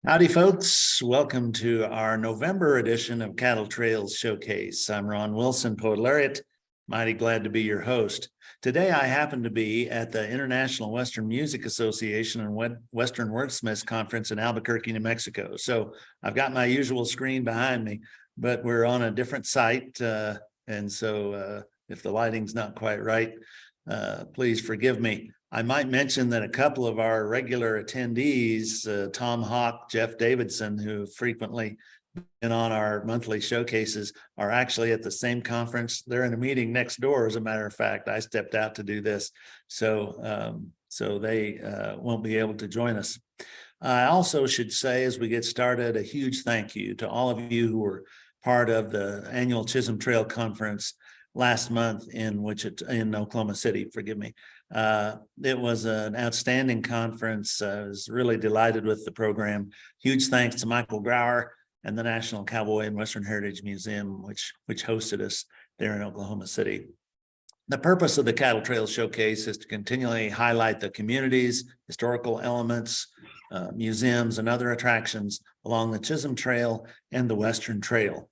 Howdy, folks. Welcome to our November edition of Cattle Trails Showcase. I'm Ron Wilson, Poet Laureate. Mighty glad to be your host. Today, I happen to be at the International Western Music Association and Western Wordsmiths Conference in Albuquerque, New Mexico. So I've got my usual screen behind me, but we're on a different site. And so if the lighting's not quite right, please forgive me. I might mention that a couple of our regular attendees, Tom Hawk, Jeff Davidson, who frequently been on our monthly showcases, are actually at the same conference. They're in a meeting next door, as a matter of fact. I stepped out to do this, so they won't be able to join us. I also should say, as we get started, a huge thank you to all of you who were part of the annual Chisholm Trail Conference last month in Oklahoma City, forgive me. It was an outstanding conference. I was really delighted with the program. Huge thanks to Michael Grauer and the National Cowboy and Western Heritage Museum, which hosted us there in Oklahoma City. The purpose of the Cattle Trail Showcase is to continually highlight the communities, historical elements, museums, and other attractions along the Chisholm Trail and the Western Trail.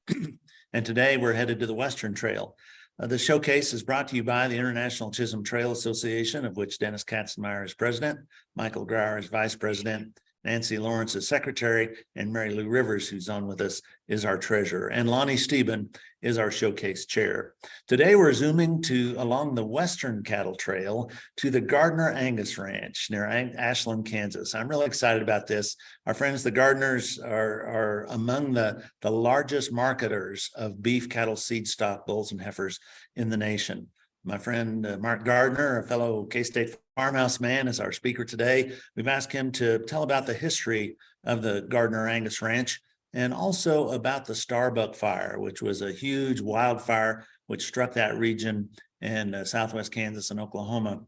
And today we're headed to the Western Trail. The showcase is brought to you by the International Chisholm Trail Association, of which Dennis Katzenmeyer is president, Michael Grauer is vice president, Nancy Lawrence is secretary, and Mary Lou Rivers, who's on with us, is our treasurer, and Lonnie Steben is our showcase chair. Today, we're zooming along the Western Cattle Trail to the Gardiner Angus Ranch near Ashland, Kansas. I'm really excited about this. Our friends, the Gardiners, are among the largest marketers of beef cattle seed stock bulls and heifers in the nation. My friend Mark Gardiner, a fellow K-State farmhouse man, is our speaker today. We've asked him to tell about the history of the Gardiner Angus Ranch and also about the Starbuck fire, which was a huge wildfire which struck that region in southwest Kansas and Oklahoma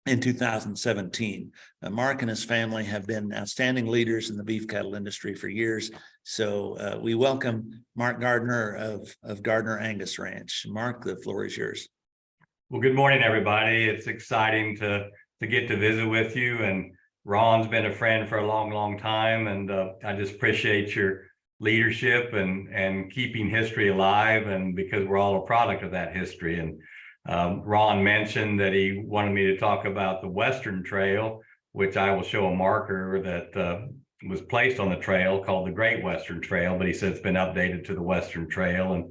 in 2017. Mark and his family have been outstanding leaders in the beef cattle industry for years. So we welcome Mark Gardiner of Gardiner Angus Ranch. Mark, the floor is yours. Well, good morning, everybody. It's exciting to get to visit with you. And Ron's been a friend for a long, long time. And I just appreciate your leadership and keeping history alive. And because we're all a product of that history. And Ron mentioned that he wanted me to talk about the Western Trail, which I will show a marker that was placed on the trail called the Great Western Trail. But he said it's been updated to the Western Trail.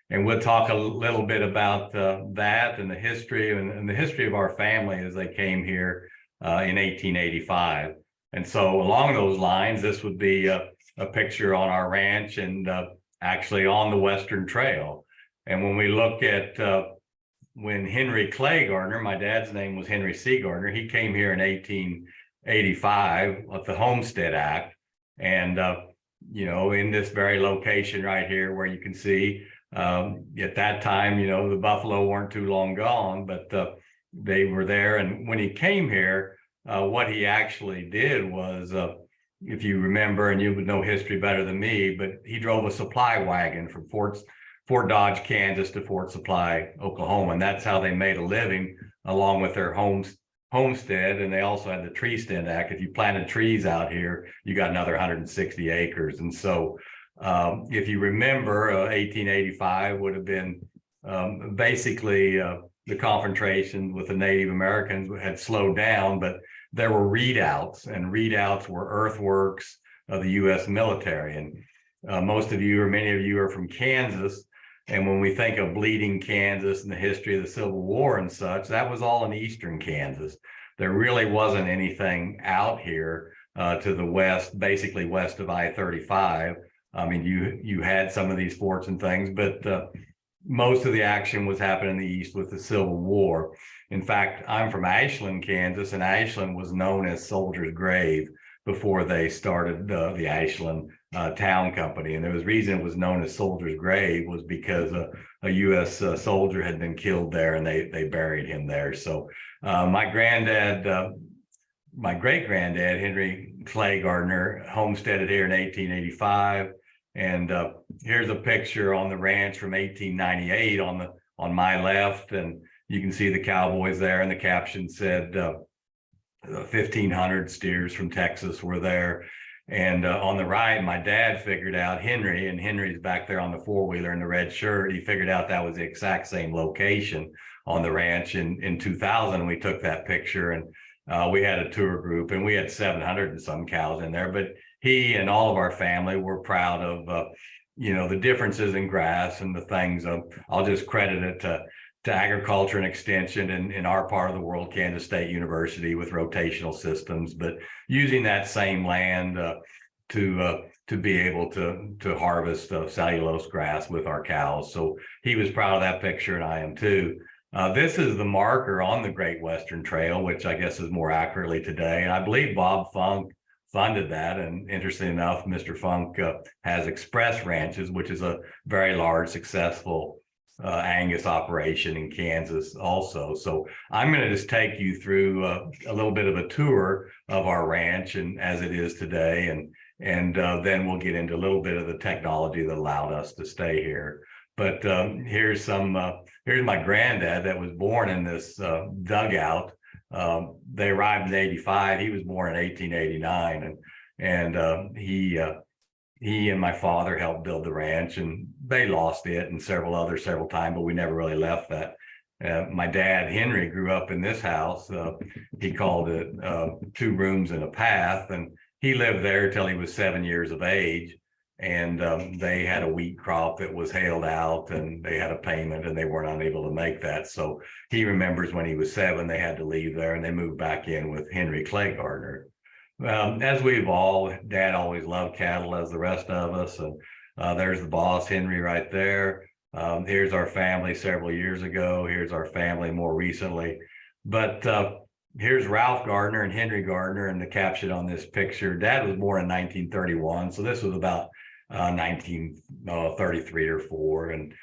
And we'll talk a little bit about that and the history and the history of our family as they came here in 1885. And so along those lines, this would be a picture on our ranch and actually on the Western Trail. And when we look at when Henry Clay Gardiner, my dad's name was Henry C. Gardiner, he came here in 1885 with the Homestead Act. And, in this very location right here where you can see, at that time, the buffalo weren't too long gone, but they were there. And when he came here, what he actually did was, if you remember, and you would know history better than me, but he drove a supply wagon from Fort Dodge, Kansas to Fort Supply, Oklahoma. And that's how they made a living along with their homestead. And they also had the Tree Stand Act. If you planted trees out here, you got another 160 acres. And so if you remember, 1885 would have been basically the confrontation with the Native Americans had slowed down, but there were readouts, and readouts were earthworks of the U.S. military. And most of you, or many of you, are from Kansas. And when we think of bleeding Kansas and the history of the Civil War and such, that was all in eastern Kansas. There really wasn't anything out here to the west, basically west of I-35. I mean, you had some of these forts and things, but most of the action was happening in the east with the Civil War. In fact, I'm from Ashland, Kansas, and Ashland was known as Soldier's Grave before they started the Ashland Town Company. And there was reason it was known as Soldier's Grave was because a U.S. soldier had been killed there, and they buried him there. So my great-granddad, Henry Clay Gardiner, homesteaded here in 1885. And here's a picture on the ranch from 1898 on my left, and you can see the cowboys there, and the caption said 1,500 steers from Texas were there. And on the right, my dad figured out Henry, and Henry's back there on the four-wheeler in the red shirt. He figured out that was the exact same location on the ranch in 2000. We took that picture, and we had a tour group, and we had 700 and some cows in there. But he and all of our family were proud of, the differences in grass and the things. I'll just credit it to agriculture and extension in our part of the world, Kansas State University, with rotational systems, but using that same land to be able to harvest cellulose grass with our cows. So he was proud of that picture, and I am too. This is the marker on the Great Western Trail, which I guess is more accurately today. And I believe Bob Funk funded that. And interesting enough, Mr. Funk has Express Ranches, which is a very large, successful Angus operation in Kansas also. So I'm going to just take you through a little bit of a tour of our ranch and as it is today, and then we'll get into a little bit of the technology that allowed us to stay here. But here's my granddad that was born in this dugout. They arrived in '85. He was born in 1889, and he and my father helped build the ranch, and they lost it and several times, but we never really left that. My dad, Henry, grew up in this house. He called it 2 rooms and a path, and he lived there till he was 7 years of age. And they had a wheat crop that was hailed out, and they had a payment, and they weren't unable to make that. So he remembers when he was 7, they had to leave there, and they moved back in with Henry Clay Gardner. As we've all, Dad always loved cattle as the rest of us. And there's the boss, Henry, right there. Here's our family several years ago. Here's our family more recently. But here's Ralph Gardner and Henry Gardner, and the caption on this picture. Dad was born in 1931. So this was about 1933 or 4. And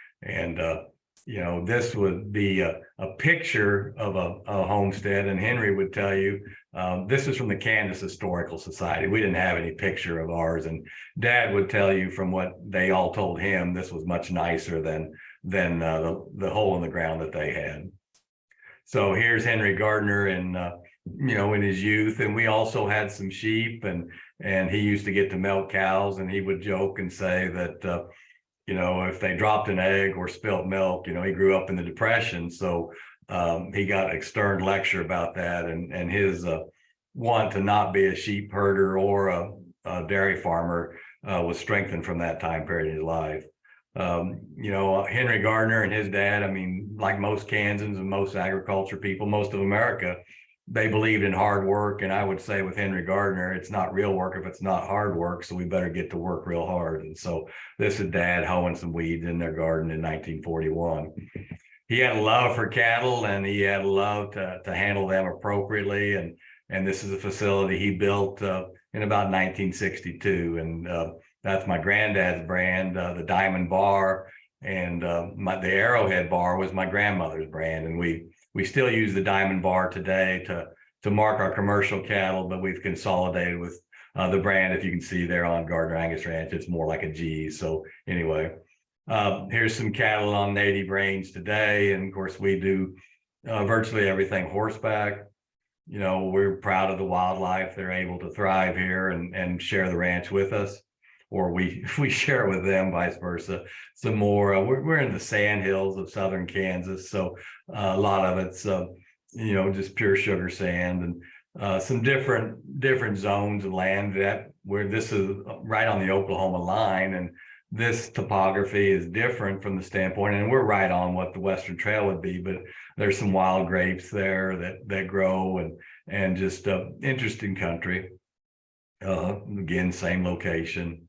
this would be a picture of a homestead. And Henry would tell you, this is from the Kansas Historical Society. We didn't have any picture of ours. And Dad would tell you from what they all told him, this was much nicer than the hole in the ground that they had. So here's Henry Gardner in his youth. And we also had some sheep, and he used to get to milk cows, and he would joke and say that, if they dropped an egg or spilled milk, he grew up in the Depression. So he got a stern lecture about that, and his want to not be a sheep herder or a dairy farmer was strengthened from that time period in his life. Henry Gardner and his dad, like most Kansans and most agriculture people, most of America, they believed in hard work. And I would say with Henry Gardner, it's not real work if it's not hard work. So we better get to work real hard. And so this is Dad hoeing some weeds in their garden in 1941. He had a love for cattle, and he had a love to handle them appropriately. And this is a facility he built in about 1962. And that's my granddad's brand, the Diamond Bar. And the Arrowhead Bar was my grandmother's brand. And we still use the Diamond Bar today to mark our commercial cattle, but we've consolidated with the brand. If you can see there on Gardiner Angus Ranch, it's more like a G. So anyway, here's some cattle on native range today. And of course, we do virtually everything horseback. We're proud of the wildlife. They're able to thrive here and share the ranch with us, or we share with them, vice versa. Some more, we're in the sand hills of southern Kansas. So a lot of it's, just pure sugar sand, and some different zones of land where this is right on the Oklahoma line. And this topography is different from the standpoint, and we're right on what the Western Trail would be, but there's some wild grapes there that grow, and just interesting country. Again, same location.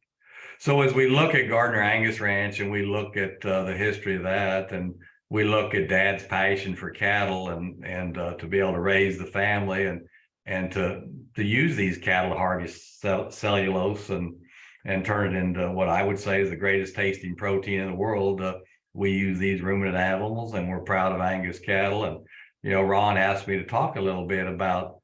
So as we look at Gardiner Angus Ranch, and we look at the history of that, and we look at Dad's passion for cattle, and to be able to raise the family, and to use these cattle to harvest cellulose and turn it into what I would say is the greatest tasting protein in the world. We use these ruminant animals, and we're proud of Angus cattle. And Ron asked me to talk a little bit about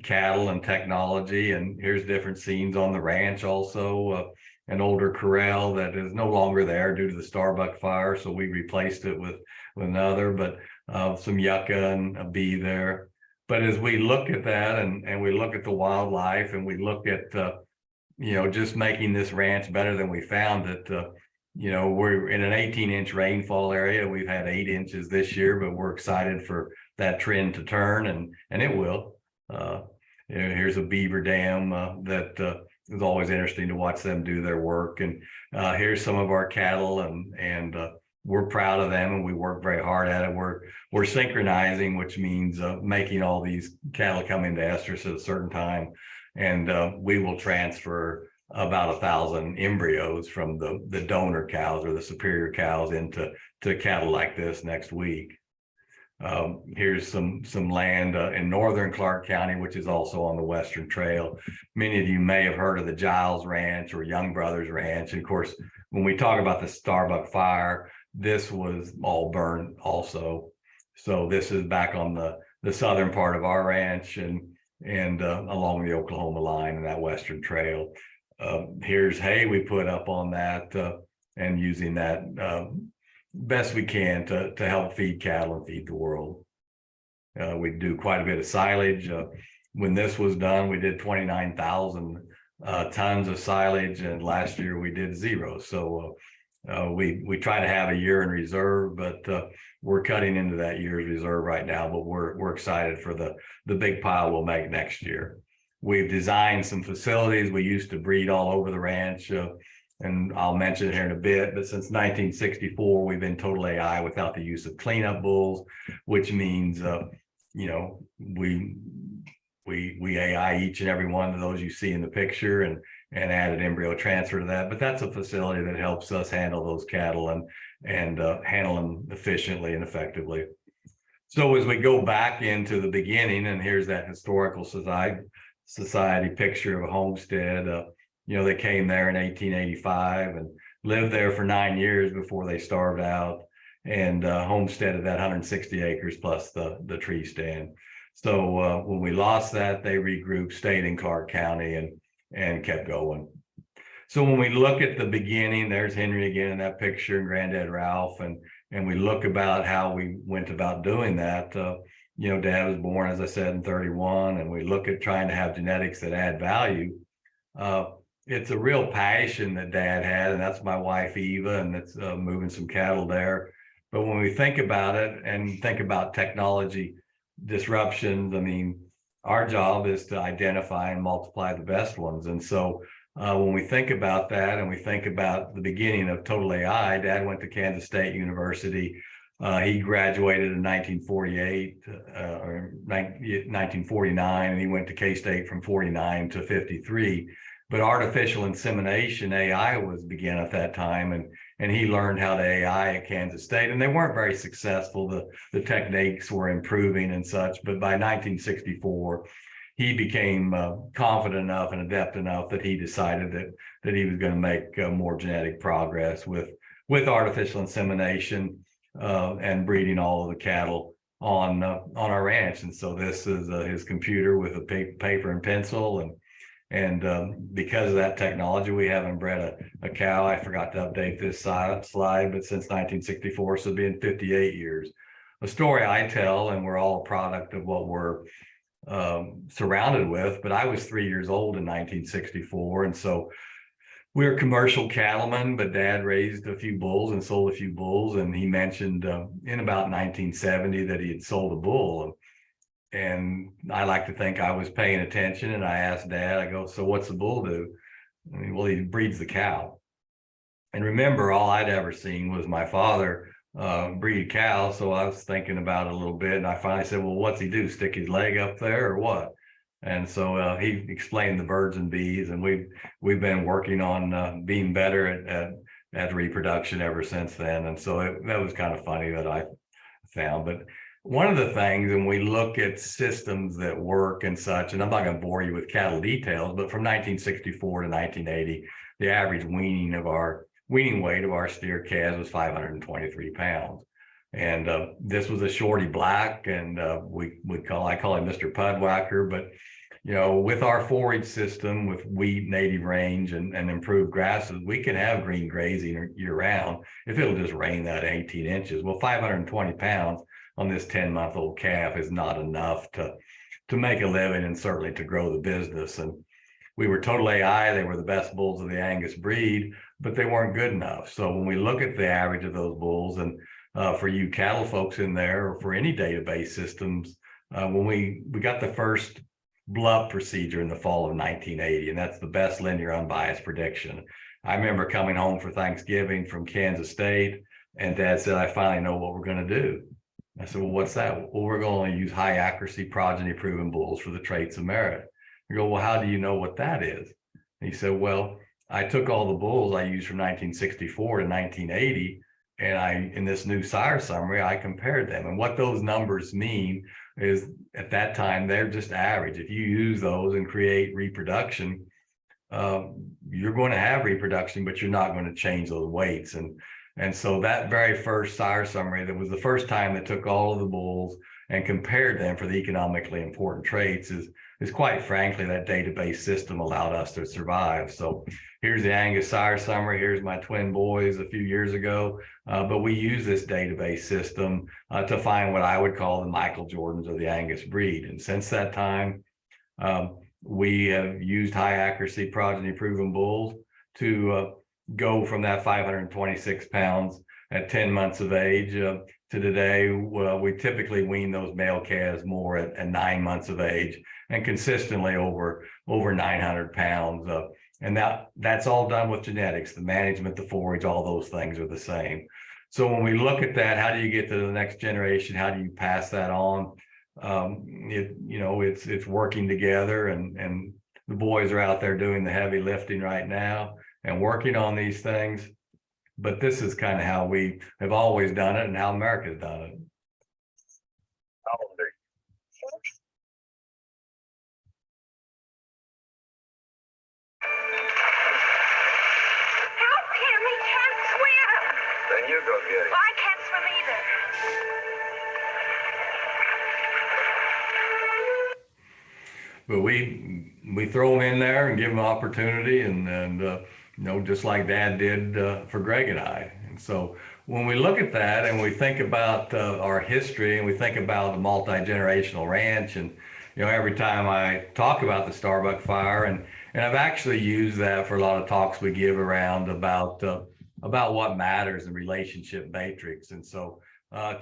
cattle and technology, and here's different scenes on the ranch. Also an older corral that is no longer there due to the Starbuck fire, so we replaced it with another, but some yucca and a bee there. But as we look at that, and we look at the wildlife, and we look at just making this ranch better than we found it. We're in an 18-inch rainfall area. We've had 8 inches this year, but we're excited for that trend to turn, and it will. Here's a beaver dam that is always interesting to watch them do their work. And here's some of our cattle, and we're proud of them, and we work very hard at it. We're synchronizing, which means making all these cattle come into estrus at a certain time, and we will transfer about 1,000 embryos from the donor cows or the superior cows into cattle like this next week. Here's some land in northern Clark County, which is also on the Western Trail. Many of you may have heard of the Giles Ranch or Young Brothers Ranch. And of course, when we talk about the Starbuck fire, this was all burned also. So this is back on the southern part of our ranch and along the Oklahoma line and that Western Trail. Here's hay we put up on that and using that best we can to help feed cattle and feed the world. We do quite a bit of silage. When this was done, we did 29,000 tons of silage, and last year we did 0. So we try to have a year in reserve, but we're cutting into that year's reserve right now. But we're excited for the big pile we'll make next year. We've designed some facilities. We used to breed all over the ranch. And I'll mention it here in a bit, but since 1964, we've been total AI without the use of cleanup bulls, which means, we AI each and every one of those you see in the picture and added embryo transfer to that. But that's a facility that helps us handle those cattle and handle them efficiently and effectively. So as we go back into the beginning, and here's that historical society picture of a homestead. They came there in 1885 and lived there for 9 years before they starved out, and homesteaded that 160 acres plus the tree stand. So when we lost that, they regrouped, stayed in Clark County and kept going. So when we look at the beginning, there's Henry again in that picture and Granddad Ralph, and we look about how we went about doing that. Dad was born, as I said, in 31, and we look at trying to have genetics that add value. It's a real passion that Dad had, and that's my wife, Eva, and it's moving some cattle there. But when we think about it and think about technology disruptions, I mean, our job is to identify and multiply the best ones. And so when we think about that and we think about the beginning of Total AI, Dad went to Kansas State University. He graduated in 1948 or 1949, and he went to K-State from 49 to 53. But artificial insemination, AI, began at that time, and he learned how to AI at Kansas State, and they weren't very successful. The techniques were improving and such, but by 1964, he became confident enough and adept enough that he decided that he was going to make more genetic progress with artificial insemination and breeding all of the cattle on our ranch. And so this is his computer with a paper and pencil, and because of that technology, we haven't bred a cow. I forgot to update this slide, but since 1964, so it's been 58 years. A story I tell, and we're all a product of what we're surrounded with, but I was 3 years old in 1964, and so we were commercial cattlemen, but Dad raised a few bulls and sold a few bulls, and he mentioned in about 1970 that he had sold a bull. And I like to think I was paying attention, and I asked Dad, I go, so what's the bull do? I mean, well, he breeds the cow. And remember, all I'd ever seen was my father breed cows. So I was thinking about it a little bit, and I finally said, well, what's he do? Stick his leg up there or what? And so he explained the birds and bees, and we've been working on being better at reproduction ever since then. And so that was kind of funny that I found. But one of the things, and we look at systems that work and such, and I'm not going to bore you with cattle details, but from 1964 to 1980, the average weaning weight of our steer calves was 523 pounds. And this was a shorty black, and I call him Mr. Pudwhacker. But with our forage system, with wheat, native range, and improved grasses, we can have green grazing year round if it'll just rain that 18 inches. Well, 520 pounds on this 10-month-old calf is not enough to make a living, and certainly to grow the business. And we were total AI. They were the best bulls of the Angus breed, but they weren't good enough. So when we look at the average of those bulls, and for you cattle folks in there, or for any database systems, when we got the first blood procedure in the fall of 1980, and that's the best linear unbiased prediction. I remember coming home for Thanksgiving from Kansas State, and Dad said, "I finally know what we're going to do." I said, "Well, what's that?" "Well, we're going to use high accuracy progeny proven bulls for the traits of merit." I go, "Well, how do you know what that is?" And he said, "Well, I took all the bulls I used from 1964 to 1980, and in this new sire summary, I compared them. And what those numbers mean is at that time, they're just average. If you use those and create reproduction, you're going to have reproduction, but you're not going to change those weights." And so that very first sire summary, that was the first time they took all of the bulls and compared them for the economically important traits, is quite frankly, that database system allowed us to survive. So here's the Angus sire summary. Here's my twin boys a few years ago. But we use this database system to find what I would call the Michael Jordans of the Angus breed. And since that time, we have used high accuracy progeny proven bulls to go from that 526 pounds at 10 months of age to today. Well, we typically wean those male calves more at 9 months of age, and consistently over 900 pounds. And that's all done with genetics. The management, the forage, all those things are the same. So when we look at that, how do you get to the next generation? How do you pass that on? It's working together, and the boys are out there doing the heavy lifting right now and working on these things. But this is kind of how we have always done it and how America's done it. Help him, he can't swim. Then you go get it. Well, I can't swim either. But we throw them in there and give them opportunity, and just like Dad did for Greg and I. And so when we look at that and we think about our history, and we think about the multi-generational ranch, and every time I talk about the Starbuck fire, and I've actually used that for a lot of talks we give around about what matters in relationship matrix. And so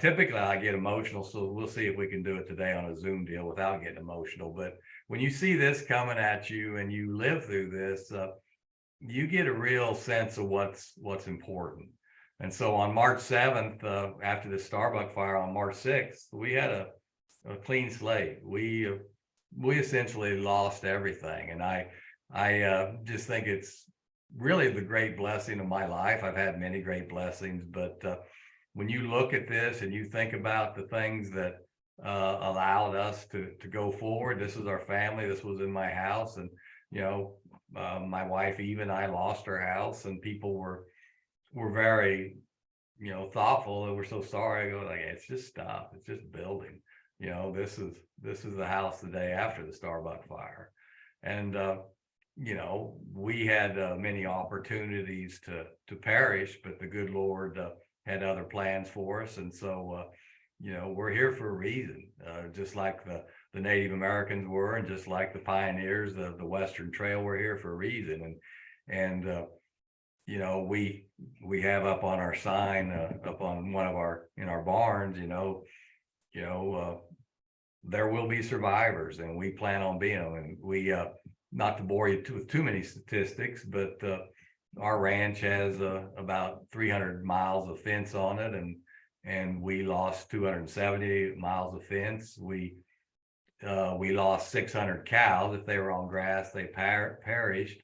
typically I get emotional, so we'll see if we can do it today on a Zoom deal without getting emotional. But when you see this coming at you and you live through this, you get a real sense of what's important. And so on March 7th, after the Starbuck fire on March 6th, we had a clean slate. We essentially lost everything. And I just think it's really the great blessing of my life. I've had many great blessings, but when you look at this and you think about the things that allowed us to go forward, this is our family. This was in my house, and my wife Eve and I lost our house, and people were very thoughtful. They were so sorry. I go like, it's just stuff. It's just building. This is the house the day after the Starbuck fire, and we had many opportunities to perish, but the good Lord had other plans for us. And so we're here for a reason, just like the Native Americans were, and just like the pioneers of the Western Trail, we're here for a reason. And we have up on our sign, up on one of in our barns, there will be survivors, and we plan on being them. And we, not to bore you with too many statistics, but our ranch has about 300 miles of fence on it, and we lost 270 miles of fence. We lost 600 cows. If they were on grass, they perished,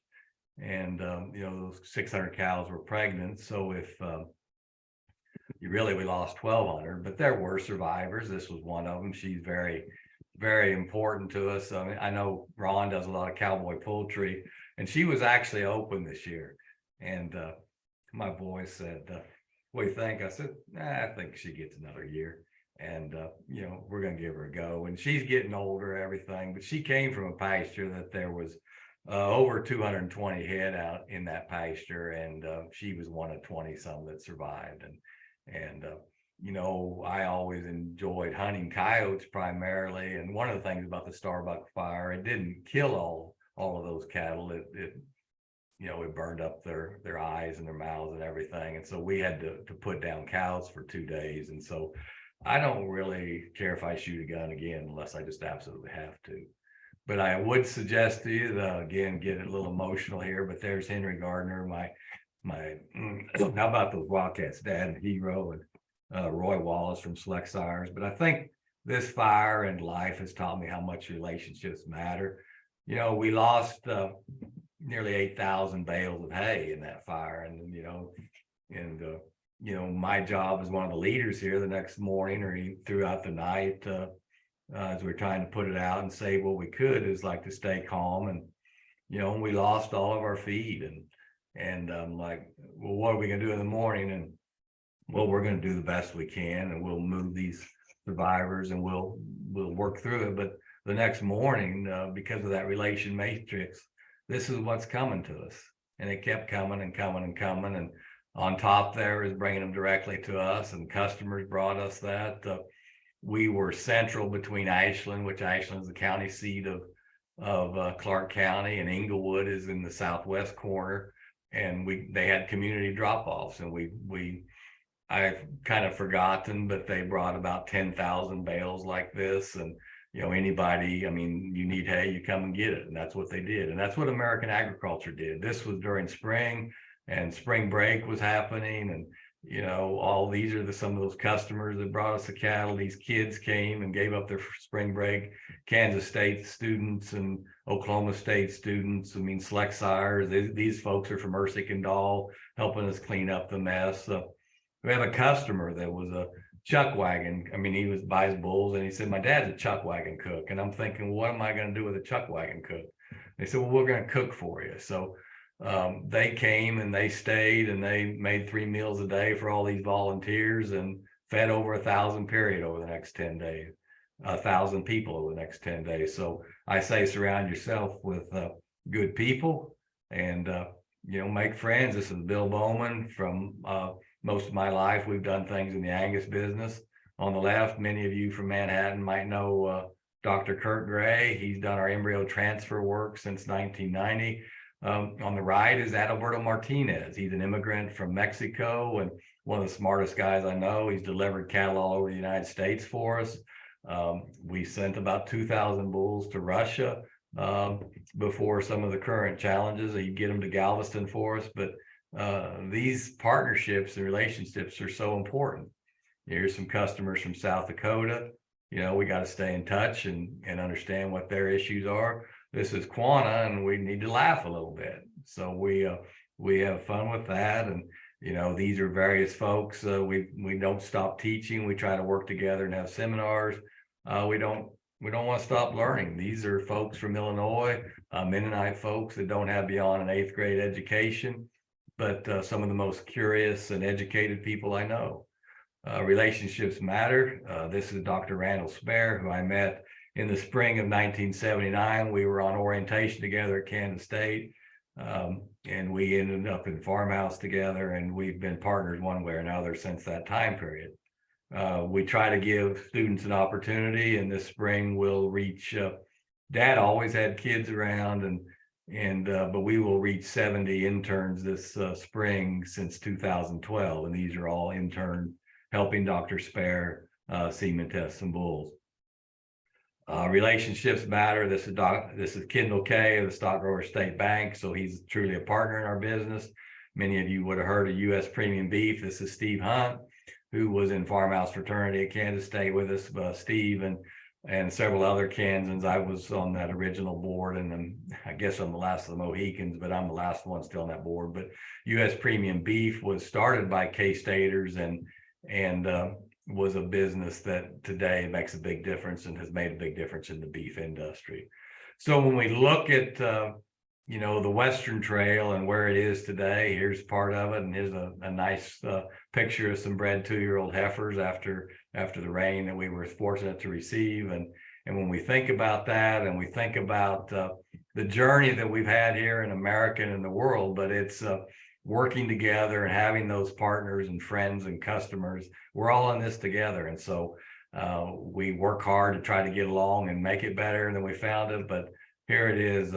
and those 600 cows were pregnant. So if we lost 1,200, but there were survivors. This was one of them. She's very, very important to us. I mean, I know Ron does a lot of cowboy poultry, and she was actually open this year. And my boys said, "What do you think?" I said, I think she gets another year, and we're going to give her a go. And she's getting older, everything, but she came from a pasture that there was over 220 head out in that pasture, and she was one of 20 some that survived. And I always enjoyed hunting coyotes primarily. And one of the things about the Starbuck fire, it didn't kill all of those cattle, it burned up their eyes and their mouths and everything. And so we had to put down cows for 2 days. And so I don't really care if I shoot a gun again, unless I just absolutely have to. But I would suggest to you that, again, get a little emotional here, but there's Henry Gardiner, how about those Wildcats dad and hero, and Roy Wallace from Select Sires. But I think this fire and life has taught me how much relationships matter. We lost nearly 8,000 bales of hay in that fire. And my job as one of the leaders here the next morning or throughout the night, as we're trying to put it out and save what we could, is like to stay calm. And, we lost all of our feed, and I'm like, well, what are we going to do in the morning? And well, we're going to do the best we can, and we'll move these survivors, and we'll work through it. But the next morning, because of that relation matrix, this is what's coming to us. And it kept coming and coming and coming. And on top there is bringing them directly to us, and customers brought us that. We were central between Ashland, which Ashland is the county seat of Clark County, and Englewood is in the southwest corner. And they had community drop-offs, and I've kind of forgotten, but they brought about 10,000 bales like this. And anybody, you need hay, you come and get it. And that's what they did. And that's what American agriculture did. This was during spring, and spring break was happening. And, all these are some of those customers that brought us the cattle. These kids came and gave up their spring break. Kansas State students and Oklahoma State students. Select Sires. These folks are from Ersic and Dahl, helping us clean up the mess. We have a customer that was a chuck wagon. He buys bulls, and he said, my dad's a chuck wagon cook. And I'm thinking, what am I going to do with a chuck wagon cook? They said, well, we're going to cook for you. So they came and they stayed, and they made 3 meals a day for all these volunteers, and fed over 1,000 period over the next 10 days, 1,000 people over the next 10 days. So I say, surround yourself with good people, and, make friends. This is Bill Bowman. From most of my life, we've done things in the Angus business. On the left, many of you from Manhattan might know Dr. Kurt Gray. He's done our embryo transfer work since 1990. On the right is Adalberto Martinez. He's an immigrant from Mexico, and one of the smartest guys I know. He's delivered cattle all over the United States for us. We sent about 2,000 bulls to Russia before some of the current challenges. He'd get them to Galveston for us. But these partnerships and relationships are so important. Here's some customers from South Dakota. We got to stay in touch and understand what their issues are. This is Quanah, and we need to laugh a little bit. So we have fun with that. And, these are various folks. We don't stop teaching. We try to work together and have seminars. We don't want to stop learning. These are folks from Illinois, Mennonite folks that don't have beyond an 8th grade education, but some of the most curious and educated people I know. Relationships matter. This is Dr. Randall Spare, who I met in the spring of 1979. We were on orientation together at Kansas State, and we ended up in farmhouse together, and we've been partners one way or another since that time period. We try to give students an opportunity, and this spring we'll reach, Dad always had kids around, but we will reach 70 interns this spring since 2012, and these are all interns helping Dr. Spare semen test some bulls. Relationships matter. This is Kendall Kay of the Stock Grower State Bank, so he's truly a partner in our business. Many of you would have heard of U.S. Premium Beef. This is Steve Hunt, who was in Farmhouse Fraternity at Kansas State with us. Steve and several other Kansans. I was on that original board, and I guess I'm the last of the Mohicans, but I'm the last one still on that board. But U.S. Premium Beef was started by K-Staters and was a business that today makes a big difference and has made a big difference in the beef industry. So when we look at the Western Trail and where it is today, here's part of it, and here's a nice picture of some bred 2-year-old heifers after the rain that we were fortunate to receive. And when we think about that, and we think about the journey that we've had here in America and in the world, but it's working together and having those partners and friends and customers. We're all in this together. And so we work hard to try to get along and make it better than we found it. But here it is.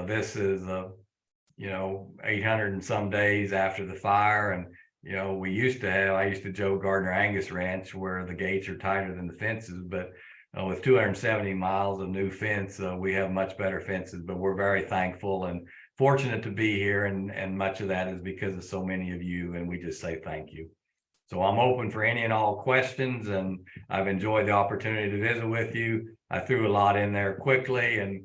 this is 800 and some days after the fire. And I used to joke Gardiner Angus Ranch, where the gates are tighter than the fences, but with 270 miles of new fence, we have much better fences. But we're very thankful and fortunate to be here, and much of that is because of so many of you, and we just say thank you. So I'm open for any and all questions, and I've enjoyed the opportunity to visit with you. I threw a lot in there quickly, and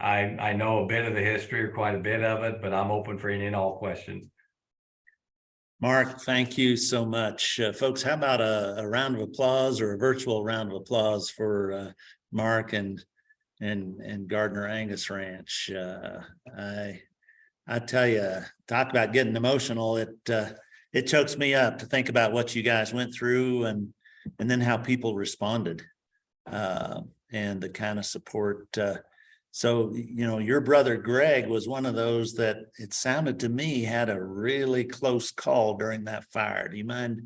I know a bit of the history, or quite a bit of it, but I'm open for any and all questions. Mark, thank you so much. Folks, how about a round of applause, or a virtual round of applause for Mark and Gardiner Angus Ranch. I tell you, talk about getting emotional. It chokes me up to think about what you guys went through, and then how people responded, and the kind of support. So, your brother Greg was one of those that it sounded to me had a really close call during that fire. Do you mind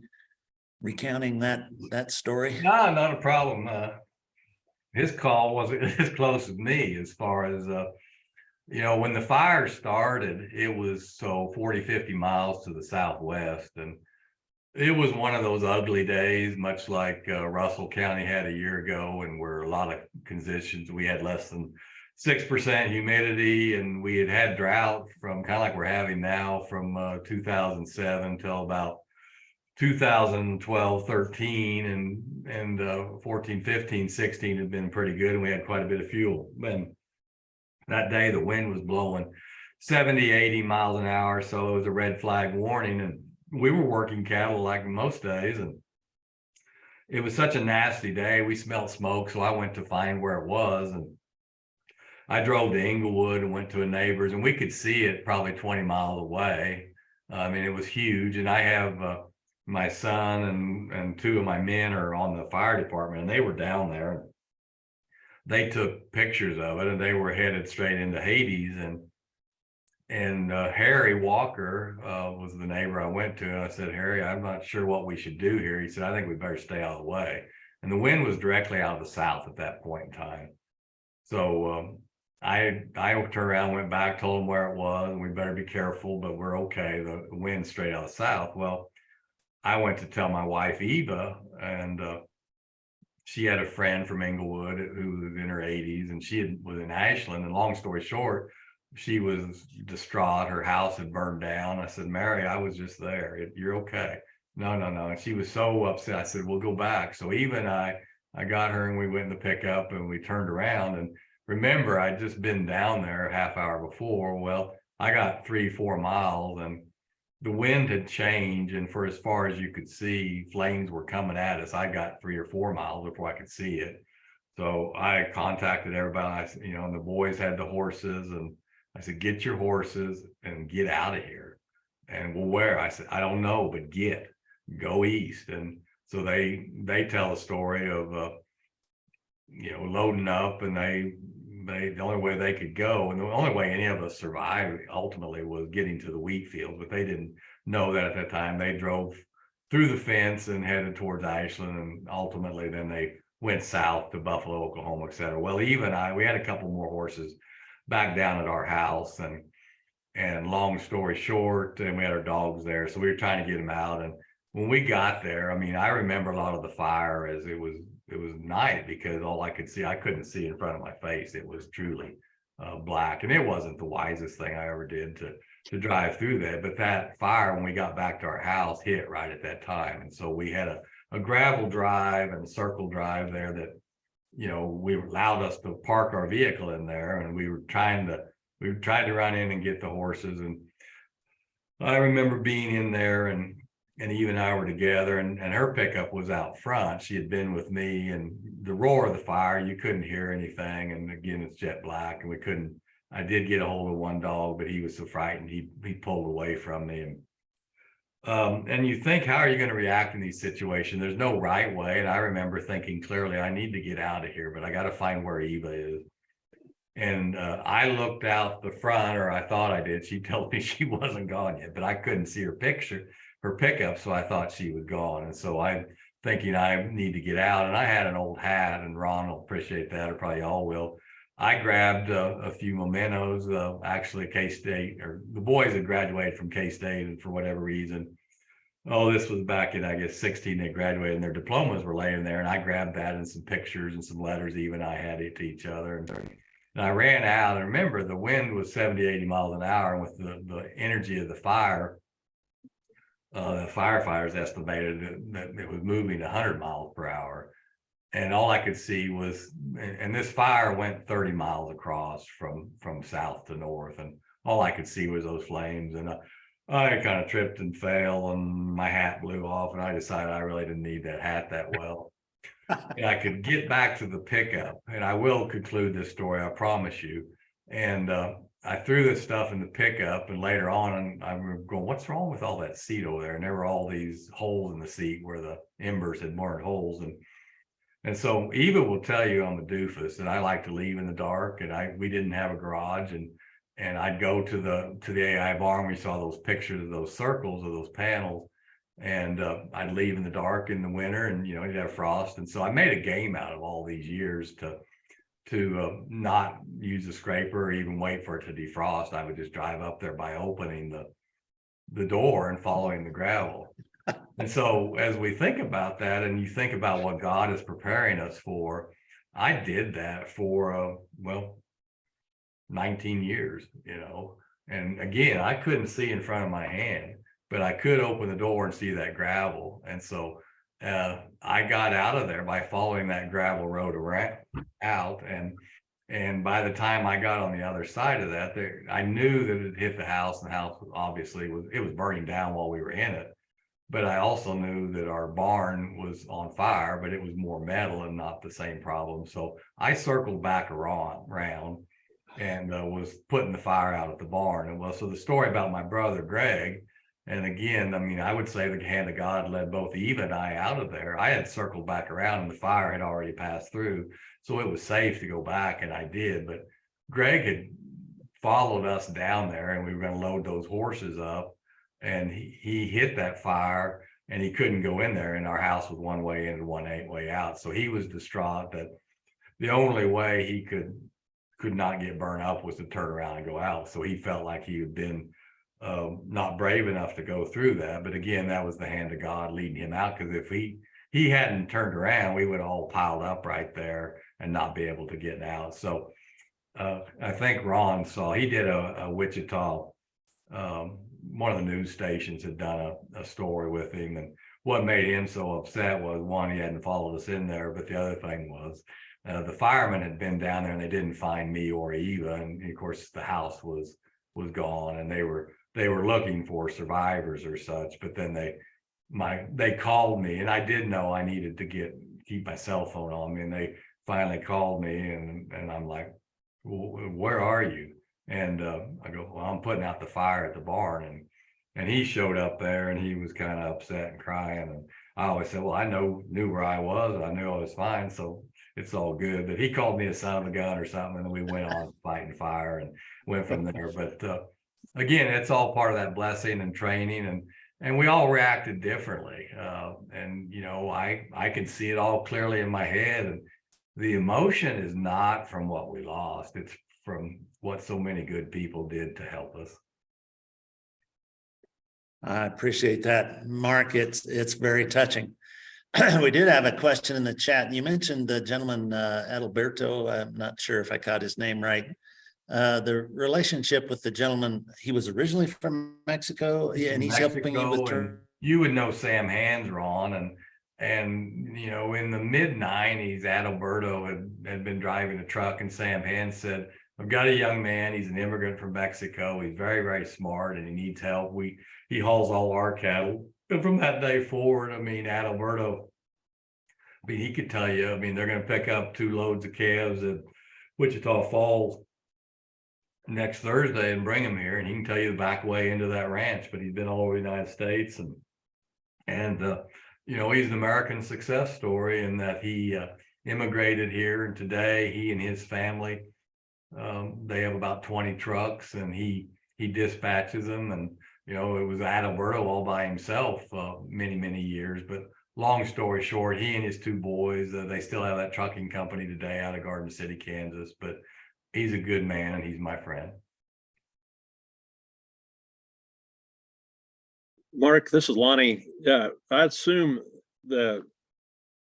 recounting that story? No, not a problem. His call wasn't as close as me, as far as, when the fire started, it was 40, 50 miles to the southwest. And it was one of those ugly days, much like Russell County had a year ago, and where a lot of conditions, we had less than 6% humidity, and we had drought from kind of like we're having now from 2007 till about 2012, 13, and 14, 15, 16 had been pretty good, and we had quite a bit of fuel. And that day the wind was blowing 70, 80 miles an hour, so it was a red flag warning, and we were working cattle like most days, and it was such a nasty day. We smelled smoke, so I went to find where it was, and I drove to Inglewood and went to a neighbor's, and we could see it probably 20 miles away. I mean, it was huge. And I have my son and two of my men are on the fire department, and they were down there. They took pictures of it, and they were headed straight into Hades. And Harry Walker was the neighbor I went to. And I said, Harry, I'm not sure what we should do here. He said, I think we better stay out of the way. And the wind was directly out of the south at that point in time. So I turned around, went back, told them where it was, and we better be careful, but we're okay. The wind's straight out of the south. Well, I went to tell my wife, Eva, and she had a friend from Inglewood who was in her 80s, and she was in Ashland. And long story short, she was distraught. Her house had burned down. I said, Mary, I was just there. You're okay. No. And she was so upset. I said, we'll go back. So Eva and I got her, and we went in the pickup, and we turned around. And remember, I'd just been down there a half hour before. Well, I got 3-4 miles, and the wind had changed. And for as far as you could see, flames were coming at us. I got 3 or 4 miles before I could see it. So I contacted everybody, and the boys had the horses, and I said, get your horses and get out of here. And well, where? I said, I don't know, but go east. And so they tell a story of, loading up, and the only way they could go, and the only way any of us survived ultimately, was getting to the wheat fields. But they didn't know that at that time. They drove through the fence and headed towards Ashland, and ultimately then they went south to Buffalo, Oklahoma, etc. Well, Eva and we had a couple more horses back down at our house, and long story short, and we had our dogs there, so we were trying to get them out. And when we got there, I mean, I remember a lot of the fire as it was night, because all I could see, I couldn't see in front of my face. It was truly black, and it wasn't the wisest thing I ever did to drive through that. But that fire, when we got back to our house, hit right at that time. And so we had a gravel drive and a circle drive there that, we allowed us to park our vehicle in there, and we tried to run in and get the horses. And I remember being in there, and Eve and I were together, and her pickup was out front. She had been with me, and the roar of the fire, you couldn't hear anything. And again, it's jet black, and I did get a hold of one dog, but he was so frightened, he pulled away from me. And you think, how are you going to react in these situations? There's no right way. And I remember thinking clearly, I need to get out of here, but I got to find where Eva is. And I looked out the front, or I thought I did. She told me she wasn't gone yet, but I couldn't see her pickup, so I thought she was gone. And so I'm thinking I need to get out, and I had an old hat, and Ron will appreciate that, or probably all will. I grabbed a few mementos, actually K-State, or the boys had graduated from K-State, and for whatever reason, oh, this was back in, I guess, 16, they graduated and their diplomas were laying there. And I grabbed that and some pictures and some letters, even I had it to each other. And I ran out, and remember the wind was 70, 80 miles an hour. And with the energy of the fire, the firefighters estimated that it was moving 100 miles per hour. And all I could see was, and this fire went 30 miles across from south to north. And all I could see was those flames. And I kind of tripped and fell, and my hat blew off. And I decided I really didn't need that hat that well. And I could get back to the pickup, and I will conclude this story, I promise you. And I threw this stuff in the pickup, and later on, I was going, what's wrong with all that seat over there? And there were all these holes in the seat where the embers had burned holes. And so Eva will tell you I'm a doofus, and I like to leave in the dark, and we didn't have a garage, and I'd go to the AI barn. We saw those pictures of those circles of those panels, and I'd leave in the dark in the winter, and you'd have frost. And so I made a game out of all these years to not use a scraper or even wait for it to defrost. I would just drive up there by opening the door and following the gravel. And so as we think about that, and you think about what God is preparing us for, I did that for 19 years, and again, I couldn't see in front of my hand, but I could open the door and see that gravel. And so I got out of there by following that gravel road out. And by the time I got on the other side of that, I knew that it hit the house, and the house obviously was burning down while we were in it. But I also knew that our barn was on fire, but it was more metal and not the same problem. So I circled back around and was putting the fire out at the barn. And so the story about my brother Greg, and again, I mean, I would say the hand of God led both Eva and I out of there. I had circled back around, and the fire had already passed through, so it was safe to go back, and I did. But Greg had followed us down there, and we were going to load those horses up, and he hit that fire, and he couldn't go in there, and our house was one way in and one way out. So he was distraught that the only way he could not get burned up was to turn around and go out. So he felt like he had been not brave enough to go through that. But again, that was the hand of God leading him out, because if he hadn't turned around, we would all piled up right there and not be able to get out. So I think Ron he did a Wichita, one of the news stations had done a story with him, and what made him so upset was, one, he hadn't followed us in there, but the other thing was the firemen had been down there and they didn't find me or Eva, and of course the house was gone, and they were looking for survivors or such. But then they called me, and I did know I needed to keep my cell phone on me, and they finally called me, and I'm like, well, where are you? And I go, well, I'm putting out the fire at the barn, and he showed up there, and he was kind of upset and crying. And I always said, well, I knew where I was, I knew I was fine, so it's all good. But he called me a son of a gun or something, and we went on fighting fire and went from there. But again, it's all part of that blessing and training, and we all reacted differently. And I can see it all clearly in my head, and the emotion is not from what we lost, it's from what so many good people did to help us. I appreciate that, Mark. It's very touching. We did have a question in the chat. You mentioned the gentleman, Adalberto. I'm not sure if I caught his name right. The relationship with the gentleman, he was originally from Mexico, and he's helping you with. You would know Sam Hands, Ron, and in the mid-90s, Adalberto had been driving a truck, and Sam Hands said, I've got a young man, he's an immigrant from Mexico, he's very, very smart, and he needs help. He hauls all our cattle. And from that day forward, I mean, Adalberto, he could tell you, they're going to pick up 2 loads of calves at Wichita Falls next Thursday and bring them here, and he can tell you the back way into that ranch. But he's been all over the United States, and he's an American success story in that he immigrated here, and today he and his family, they have about 20 trucks, and he dispatches them. And it was Adalberto all by himself many, many years. But long story short, he and his 2 boys, they still have that trucking company today out of Garden City, Kansas. But he's a good man and he's my friend. Mark, this is Lonnie. I assume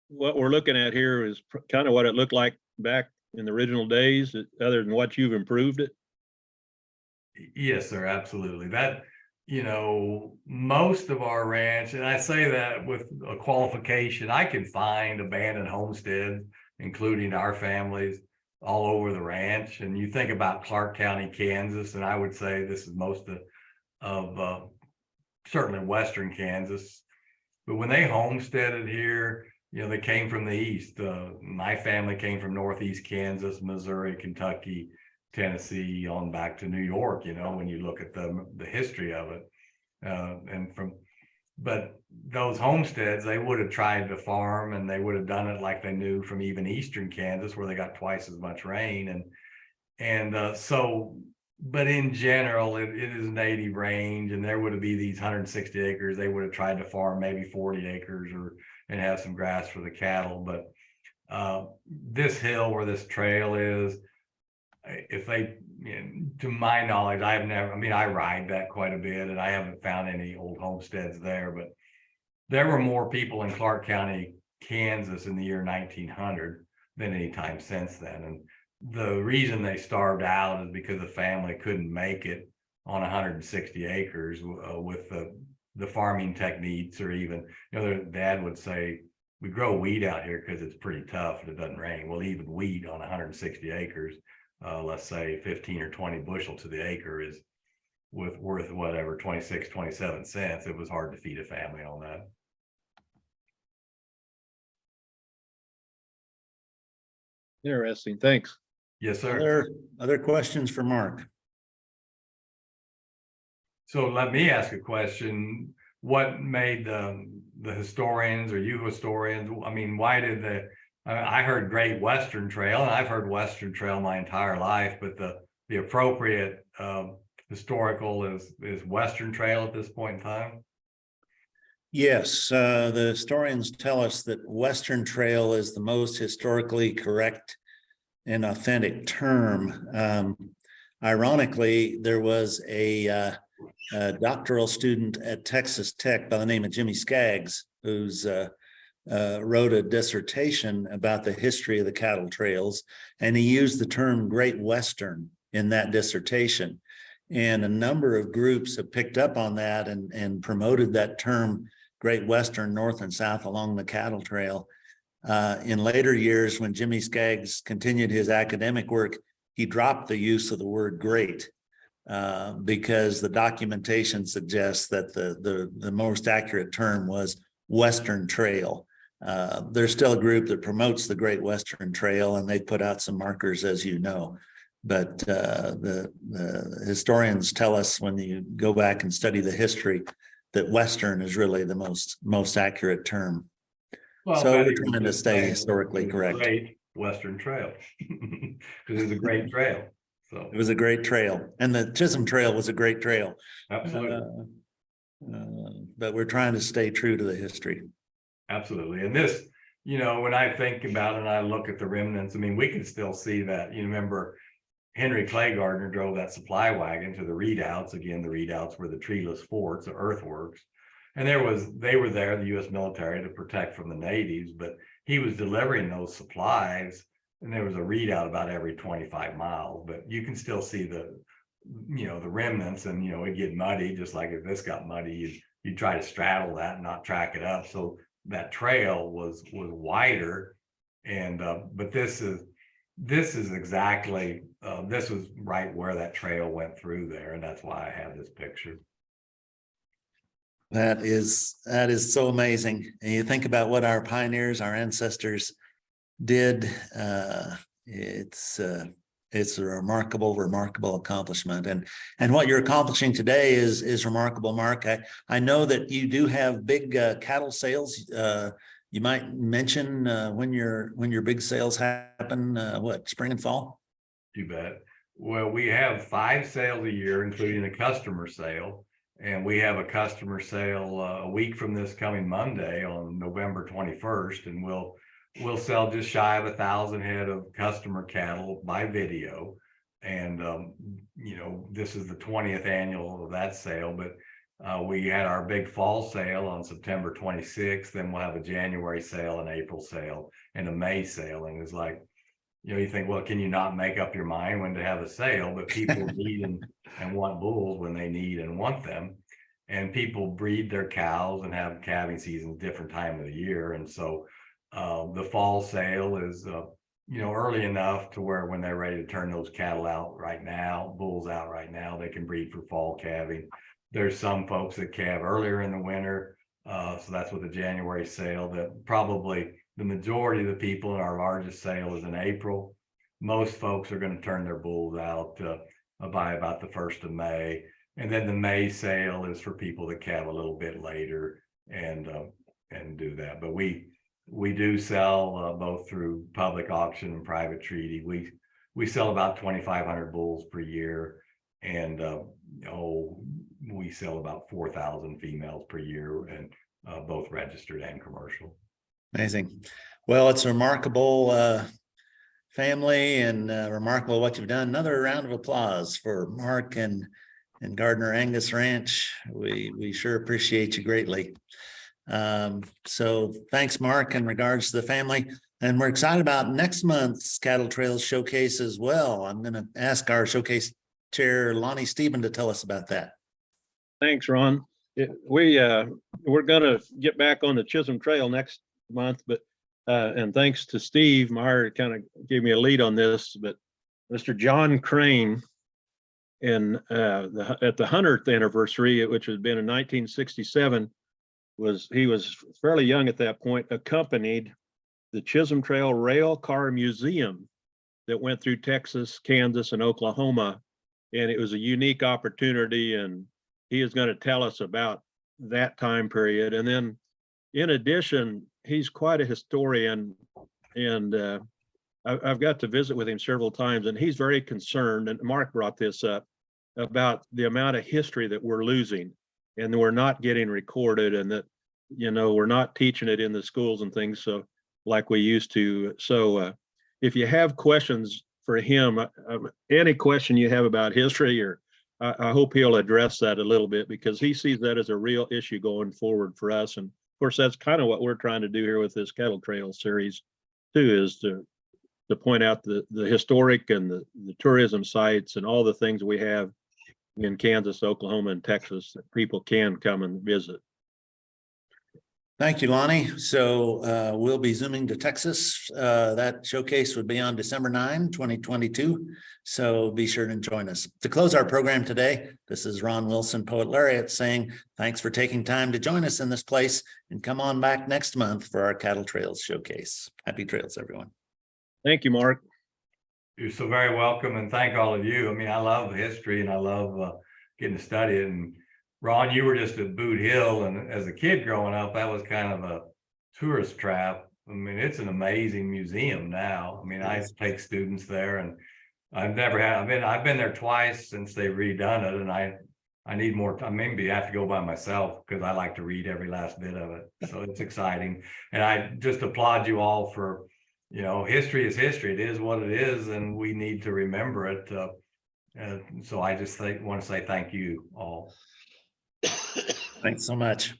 what we're looking at here is kind of what it looked like back in the original days, other than what you've improved it. Yes, sir, absolutely. That, most of our ranch, and I say that with a qualification, I can find abandoned homesteads, including our families, all over the ranch. And you think about Clark County, Kansas, and I would say this is most of certainly Western Kansas. But when they homesteaded here, they came from the East. My family came from Northeast Kansas, Missouri, Kentucky, Tennessee, on back to New York, when you look at the history of it. But those homesteads, they would have tried to farm, and they would have done it like they knew from even Eastern Kansas, where they got twice as much rain. But in general, it is native range, and there would be these 160 acres. They would have tried to farm maybe 40 acres and have some grass for the cattle. But this hill where this trail is, if they, to my knowledge, I ride that quite a bit, and I haven't found any old homesteads there, but there were more people in Clark County, Kansas in the year 1900 than any time since then. And the reason they starved out is because the family couldn't make it on 160 acres with the farming techniques, or even, their dad would say, we grow wheat out here because it's pretty tough and it doesn't rain. Well, even wheat on 160 acres, let's say 15 or 20 bushel to the acre is worth whatever, 26, 27 cents. It was hard to feed a family on that. Interesting. Thanks. Yes, sir. Other questions for Mark? So let me ask a question. What made the historians, or you historians, why did I heard Great Western Trail, and I've heard Western Trail my entire life, but the appropriate historical is Western Trail at this point in time? Yes, the historians tell us that Western Trail is the most historically correct and authentic term. Ironically, there was a doctoral student at Texas Tech by the name of Jimmy Skaggs, who's wrote a dissertation about the history of the cattle trails, and he used the term Great Western in that dissertation. And a number of groups have picked up on that and promoted that term Great Western north and south along the cattle trail. In later years, when Jimmy Skaggs continued his academic work, he dropped the use of the word great because the documentation suggests that the most accurate term was Western Trail. There's still a group that promotes the Great Western Trail, and they put out some markers, as you know. But the historians tell us, when you go back and study the history, that Western is really the most accurate term. Well, so we're trying to stay historically correct. Great Western Trail, because it's a great trail. So it was a great trail, and the Chisholm Trail was a great trail. Absolutely. But we're trying to stay true to the history. Absolutely. And this, when I think about it and I look at the remnants, we can still see that. You remember Henry Clay Gardner drove that supply wagon to the redoubts. Again, the redoubts were the treeless forts, the earthworks. And they were there, the U.S. military, to protect from the natives, but he was delivering those supplies, and there was a redoubt about every 25 miles. But you can still see the remnants, and it'd get muddy, just like if this got muddy, you'd try to straddle that and not track it up. So that trail was wider, and but this is exactly this was right where that trail went through there, and that's why I have this picture. That is so amazing. And you think about what our pioneers, our ancestors did. It's a remarkable accomplishment. And what you're accomplishing today is remarkable, Mark. I know that you do have big cattle sales. You might mention when your big sales happen, spring and fall? You bet. Well, we have 5 sales a year, including a customer sale. And we have a customer sale a week from this coming Monday on November 21st. And we'll sell just shy of 1,000 head of customer cattle by video. And, you know, this is the 20th annual of that sale, but we had our big fall sale on September 26th. Then we'll have a January sale, an April sale, and a May sale. And it's like, you know, you think, well, can you not make up your mind when to have a sale? But people need and want bulls when they need and want them. And people breed their cows and have calving seasons different time of the year. And so the fall sale is, you know, early enough to where when they're ready to turn those cattle out right now, bulls out right now, they can breed for fall calving. There's some folks that calve earlier in the winter. So that's what the January sale, that probably the majority of the people in our largest sale is in April. Most folks are going to turn their bulls out by about the 1st of May. And then the May sale is for people that calve a little bit later and do that. But we do sell both through public auction and private treaty. We sell about 2,500 bulls per year, and we sell about 4,000 females per year, and both registered and commercial. Amazing. Well, it's a remarkable family and remarkable what you've done. Another round of applause for Mark and Gardiner Angus Ranch. We sure appreciate you greatly. So thanks, Mark, in regards to the family. And we're excited about next month's Cattle Trails Showcase as well. I'm going to ask our showcase chair, Lonnie Stephen, to tell us about that. Thanks, Ron. We're going to get back on the Chisholm Trail next month, but and thanks to Steve Meyer, kind of gave me a lead on this, but Mr. John Crane at the 100th anniversary, which had been in 1967, he was fairly young at that point, accompanied the Chisholm Trail Rail Car Museum that went through Texas, Kansas, and Oklahoma. And it was a unique opportunity, and he is going to tell us about that time period. And then in addition, he's quite a historian, and I've got to visit with him several times, and he's very concerned, and Mark brought this up, about the amount of history that we're losing and we're not getting recorded, and that, you know, we're not teaching it in the schools and things so like we used to. So if you have questions for him, any question you have about history, or I hope he'll address that a little bit, because he sees that as a real issue going forward for us. And of course, that's kind of what we're trying to do here with this Cattle Trail series too, is to point out the historic and the tourism sites and all the things we have in Kansas, Oklahoma, and Texas that people can come and visit. Thank you, Lonnie. So we'll be zooming to Texas. That showcase would be on December 9, 2022. So be sure to join us. To close our program today, this is Ron Wilson, Poet Laureate, saying thanks for taking time to join us in this place, and come on back next month for our Cattle Trails Showcase. Happy trails, everyone. Thank you, Mark. You're so very welcome, and thank all of you. I mean, I love history and I love getting to study it. And Ron, you were just at Boot Hill, and as a kid growing up, that was kind of a tourist trap. I mean, it's an amazing museum now. I mean, I take students there, and I've been there twice since they've redone it, and I need more time. Maybe I have to go by myself, because I like to read every last bit of it. So it's exciting, and I just applaud you all for, you know, history is history. It is what it is, and we need to remember it. So I just want to say thank you all. Thanks so much.